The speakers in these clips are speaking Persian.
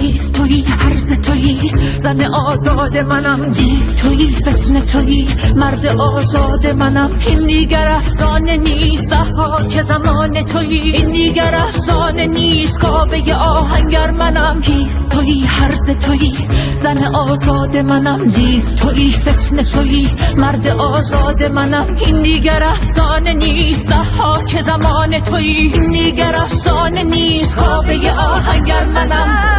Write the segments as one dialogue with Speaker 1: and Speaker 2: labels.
Speaker 1: نیست تویی، هرز تویی، زن آزاد منم، دیو تویی، فتنه تویی، مرد آزاد منم. این دیگر افسانه نیست، ضحاک زمان تویی، این دیگر افسانه نیست، کاوه آهنگر منم. هیست تویی، هرز تویی، زن آزاد منم، دیو تویی، فتنه تویی، مرد آزاد منم. این دیگر افسانه نیست، ضحاک زمان تویی، این دیگر افسانه نیست، کاوه آهنگر منم.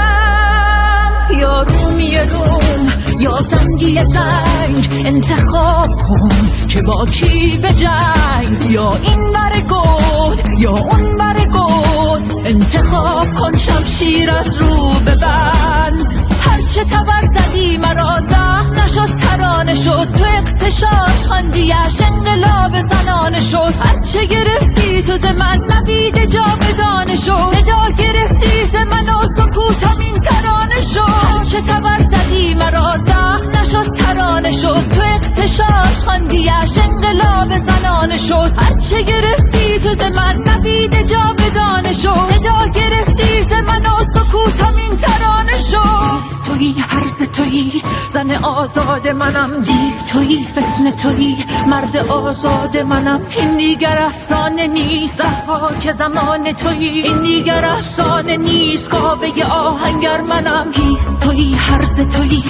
Speaker 1: یا رومی روم یا زنگی زنگ، انتخاب کن که با کی به جنگ. یا این ور گود یا اون ور گود، انتخاب کن شمشیر از رو ببند. هرچه تبر زدی مرا زخم نشد، ترانه شد. تو اغتشاش خواندیش انقلاب زنانه شد. هرچه گرفتی تو ز من نوید جاودانه شد. صدا گرفتی ز من و سکوتم این ترانه شد. هرچه تبر زدی مرا زخم نشد، ترانه شد. تو اغتشاش خواندیش انقلاب زنانه شد. هرچه گرفتی تو ز من نوید جاودانه شد. صدا گرفتی ز من و سکوتم این ترانه شد. تویی، هرز تویی، زن آزاد منم، دیو تویی، فتنه تویی، مرد آزاد منم. این دیگر افسانه نیست، ضحاک زمان تویی، این دیگر افسانه نیست، کاوه آهنگر منم. هیست تویی، هرز تویی،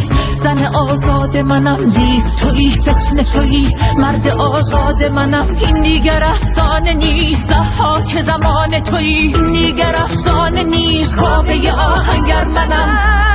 Speaker 1: زن آزاد منم، دیو تویی، فتنه تویی، مرد آزاد منم. این دیگر افسانه نیست، ضحاک زمان تویی، این دیگر افسانه نیست، کاوه آهنگر منم.